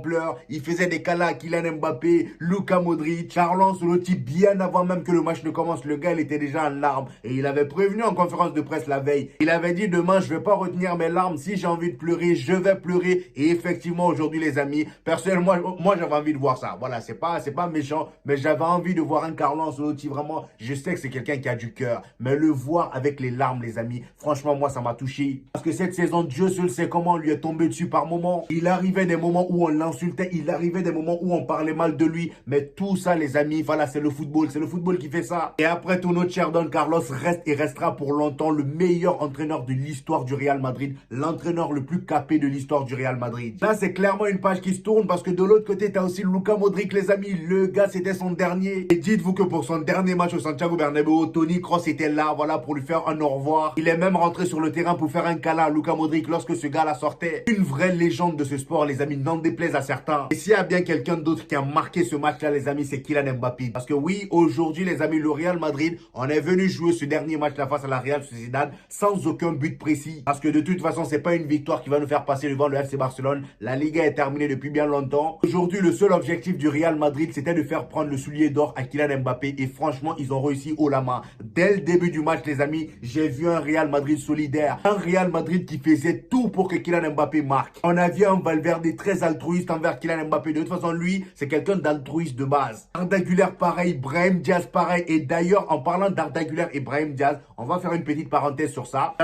pleurs. Il faisait des câlins à Kylian Mbappé, Luka Modric, Carlo Ancelotti bien avant même que le match ne commence. Le gars, il était déjà en larmes et il avait prévenu en conférence de presse la veille. Il avait dit demain, je vais pas retenir mes larmes. Si j'ai envie de pleurer, je vais pleurer. Et effectivement, aujourd'hui, les amis, personnellement, moi j'avais envie de voir ça. Voilà, c'est pas méchant, mais j'avais envie de voir un Carlo Ancelotti. Vraiment, je sais que c'est quelqu'un qui a du cœur, mais le voir avec les larmes, les amis, franchement, moi, ça m'a touché. Parce que cette saison, Dieu seul sait comment on lui est tombé dessus par moments. Il arrivait des moments où on l'insultait, il arrivait des moments où on parlait mal de lui, mais tout ça, les amis, voilà, c'est le football qui fait ça. Et après tout, notre cher Don Carlos reste et restera pour longtemps le meilleur entraîneur de l'histoire du Real Madrid, l'entraîneur le plus capé de l'histoire du Real Madrid. Là, c'est clairement une page qui se tourne parce que de l'autre côté, t'as aussi Luka Modric, les amis. Le gars, c'était son dernier. Et dites-vous que pour son dernier match au Santiago Bernabéu, Toni Kroos était là, voilà, pour lui faire un au revoir. Il est même rentré sur le terrain pour faire un câlin à Luka Modric lorsque ce gars-là sortait. Une vraie légende de ce sport, les amis, n'en déplaise à certains. Et s'il y a bien quelqu'un d'autre qui a marqué ce match-là, les amis, c'est Kylian Mbappé. Parce que oui, aujourd'hui, les amis, le Real Madrid, on est venu jouer ce dernier match-là face à la Real Sociedad sans aucun but précis. Parce que de toute façon, c'est pas une victoire qui va nous faire passer devant le FC Barcelone. La Liga est terminée depuis bien longtemps. Aujourd'hui, le seul objectif du Real Madrid, c'était de faire prendre le soulier d'or à Kylian Mbappé. Et franchement, ils ont réussi haut la main. Dès le début du match, les amis, j'ai vu un Real Madrid solidaire. Un Real Madrid qui faisait tout pour que Kylian Mbappé marque. On a vu un Valverde très altruiste envers Kylian Mbappé. De toute façon, lui, c'est quelqu'un d'altruiste de base. Arda Güler, pareil. Brahim Diaz, pareil. Et d'ailleurs, en parlant d'Arda Güler et Brahim Diaz, on va faire une petite parenthèse sur ça.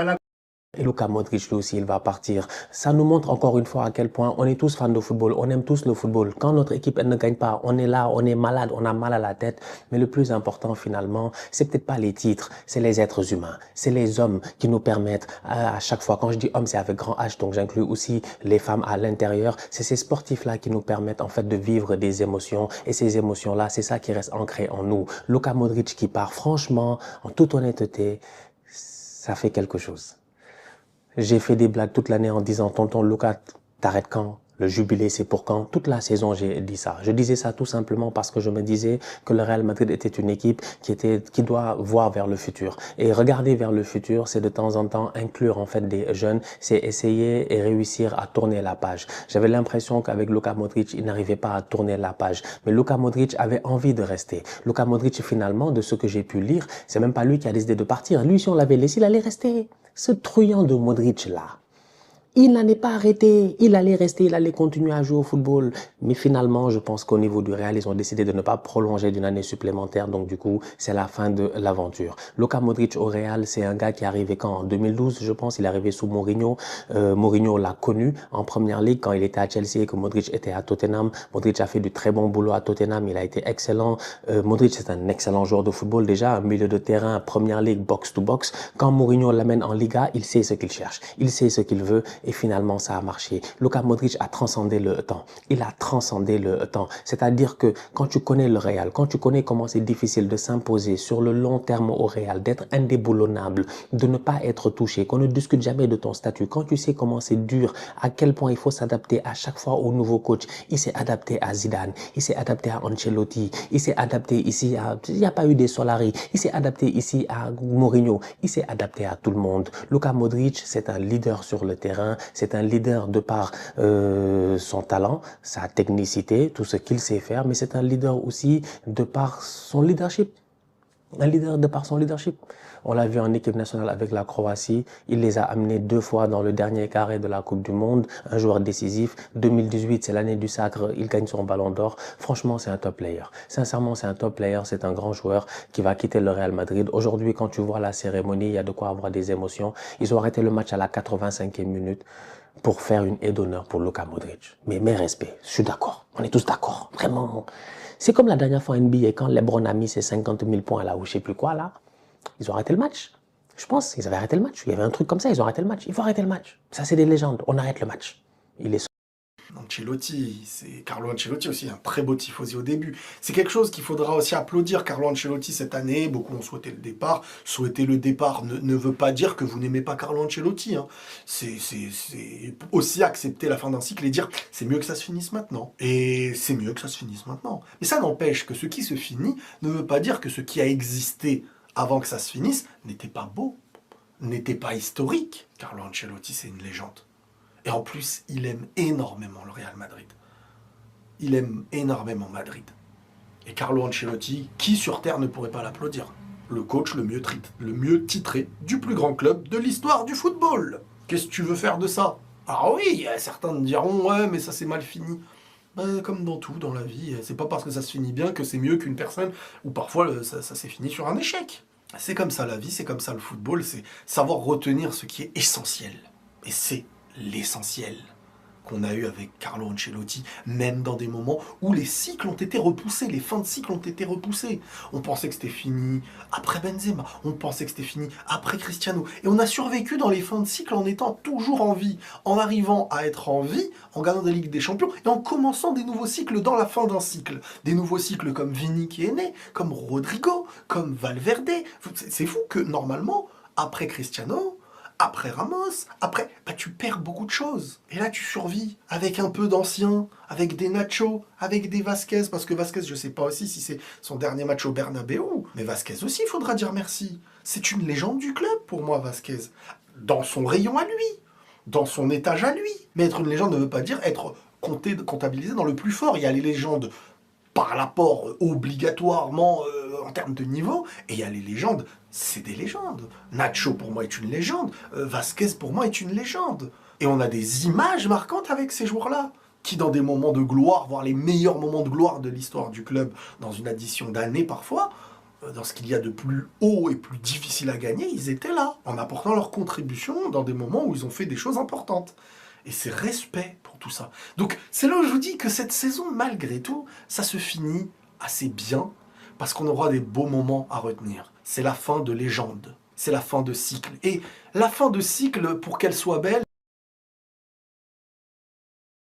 Et Luka Modric, lui aussi, il va partir. Ça nous montre encore une fois à quel point on est tous fans de football, on aime tous le football. Quand notre équipe elle ne gagne pas, on est là, on est malade, on a mal à la tête. Mais le plus important finalement, c'est peut-être pas les titres, c'est les êtres humains. C'est les hommes qui nous permettent à chaque fois, quand je dis homme, c'est avec grand H, donc j'inclus aussi les femmes à l'intérieur. C'est ces sportifs-là qui nous permettent en fait de vivre des émotions. Et ces émotions-là, c'est ça qui reste ancré en nous. Luka Modric qui part, franchement, en toute honnêteté, ça fait quelque chose. J'ai fait des blagues toute l'année en disant, tonton Luka, t'arrêtes quand? Le jubilé, c'est pour quand? Toute la saison, j'ai dit ça. Je disais ça tout simplement parce que je me disais que le Real Madrid était une équipe qui doit voir vers le futur. Et regarder vers le futur, c'est de temps en temps inclure en fait des jeunes, c'est essayer et réussir à tourner la page. J'avais l'impression qu'avec Luka Modric, il n'arrivait pas à tourner la page. Mais Luka Modric avait envie de rester. Luka Modric, finalement, de ce que j'ai pu lire, c'est même pas lui qui a décidé de partir. Lui, si on l'avait laissé, il allait rester. Ce truand de Modric là. Il n'en est pas arrêté, il allait rester, il allait continuer à jouer au football. Mais finalement, je pense qu'au niveau du Real, ils ont décidé de ne pas prolonger d'une année supplémentaire. Donc du coup, c'est la fin de l'aventure. Luka Modric au Real, c'est un gars qui est arrivé quand? En 2012, je pense. Il est arrivé sous Mourinho. Mourinho l'a connu en Première Ligue quand il était à Chelsea et que Modric était à Tottenham. Modric a fait du très bon boulot à Tottenham. Il a été excellent. Modric, c'est un excellent joueur de football. Déjà, un milieu de terrain, Première Ligue, box to box. Quand Mourinho l'amène en Liga, il sait ce qu'il cherche. Il sait ce qu'il veut. Et finalement, ça a marché. Luka Modric a transcendé le temps. Il a transcendé le temps. C'est-à-dire que quand tu connais le Real, quand tu connais comment c'est difficile de s'imposer sur le long terme au Real, d'être indéboulonnable, de ne pas être touché, qu'on ne discute jamais de ton statut, quand tu sais comment c'est dur, à quel point il faut s'adapter à chaque fois au nouveau coach. Il s'est adapté à Zidane, il s'est adapté à Ancelotti, il s'est adapté ici à... Il n'y a pas eu des Solari, il s'est adapté ici à Mourinho, il s'est adapté à tout le monde. Luka Modric, c'est un leader sur le terrain. C'est un leader de par son talent, sa technicité, tout ce qu'il sait faire, mais c'est un leader aussi de par son leadership. Un leader de par son leadership. On l'a vu en équipe nationale avec la Croatie. Il les a amenés 2 fois dans le dernier carré de la Coupe du Monde. Un joueur décisif. 2018, c'est l'année du sacre. Il gagne son ballon d'or. Franchement, c'est un top player. Sincèrement, c'est un top player. C'est un grand joueur qui va quitter le Real Madrid. Aujourd'hui, quand tu vois la cérémonie, il y a de quoi avoir des émotions. Ils ont arrêté le match à la 85e minute pour faire une aide d'honneur pour Luka Modric. Mais mes respects, je suis d'accord. On est tous d'accord. Vraiment. C'est comme la dernière fois en NBA, quand LeBron a mis ses 50 000 points là, ou je sais plus quoi là. Ils ont arrêté le match. Je pense qu'ils avaient arrêté le match. Il y avait un truc comme ça, ils ont arrêté le match. Il faut arrêter le match. Ça, c'est des légendes. On arrête le match. Il est... Ancelotti, c'est Carlo Ancelotti aussi, un très beau tifosi au début. C'est quelque chose qu'il faudra aussi applaudir. Carlo Ancelotti cette année, beaucoup ont souhaité le départ. Souhaiter le départ ne veut pas dire que vous n'aimez pas Carlo Ancelotti. Hein. C'est aussi accepter la fin d'un cycle et dire c'est mieux que ça se finisse maintenant. Et c'est mieux que ça se finisse maintenant. Mais ça n'empêche que ce qui se finit ne veut pas dire que ce qui a existé avant que ça se finisse n'était pas beau, n'était pas historique. Carlo Ancelotti, c'est une légende. Et en plus, il aime énormément le Real Madrid. il aime énormément Madrid. Et Carlo Ancelotti, qui sur Terre ne pourrait pas l'applaudir? Le coach le mieux titré du plus grand club de l'histoire du football. Qu'est-ce que tu veux faire de ça? Alors oui, certains me diront, ouais, mais ça c'est mal fini. Comme dans tout dans la vie, c'est pas parce que ça se finit bien que c'est mieux qu'une personne, ou parfois ça s'est fini sur un échec. C'est comme ça la vie, c'est comme ça le football, c'est savoir retenir ce qui est essentiel. Et c'est l'essentiel qu'on a eu avec Carlo Ancelotti, même dans des moments où les cycles ont été repoussés, les fins de cycle ont été repoussées. On pensait que c'était fini après Benzema, on pensait que c'était fini après Cristiano, et on a survécu dans les fins de cycle en étant toujours en vie, en arrivant à être en vie, en gagnant des Ligues des Champions, et en commençant des nouveaux cycles dans la fin d'un cycle. Des nouveaux cycles comme Vini qui est né, comme Rodrigo, comme Valverde. C'est fou que normalement, après Cristiano, après Ramos, après, tu perds beaucoup de choses. Et là, tu survis avec un peu d'anciens, avec des Nacho, avec des Vasquez, parce que Vasquez, je sais pas aussi si c'est son dernier match au Bernabéu, mais Vasquez aussi, il faudra dire merci. C'est une légende du club pour moi, Vasquez. Dans son rayon à lui, dans son étage à lui. Mais être une légende ne veut pas dire être comptabilisé dans le plus fort. Il y a les légendes par rapport obligatoirement en termes de niveau, et il y a les légendes, c'est des légendes. Nacho pour moi est une légende, Vasquez pour moi est une légende. Et on a des images marquantes avec ces joueurs-là, qui dans des moments de gloire, voire les meilleurs moments de gloire de l'histoire du club, dans une addition d'années parfois, dans ce qu'il y a de plus haut et plus difficile à gagner, ils étaient là, en apportant leur contribution dans des moments où ils ont fait des choses importantes. Et c'est respect pour tout ça. Donc c'est là où je vous dis que cette saison, malgré tout, ça se finit assez bien, parce qu'on aura des beaux moments à retenir. C'est la fin de légende, c'est la fin de cycle. Et la fin de cycle, pour qu'elle soit belle,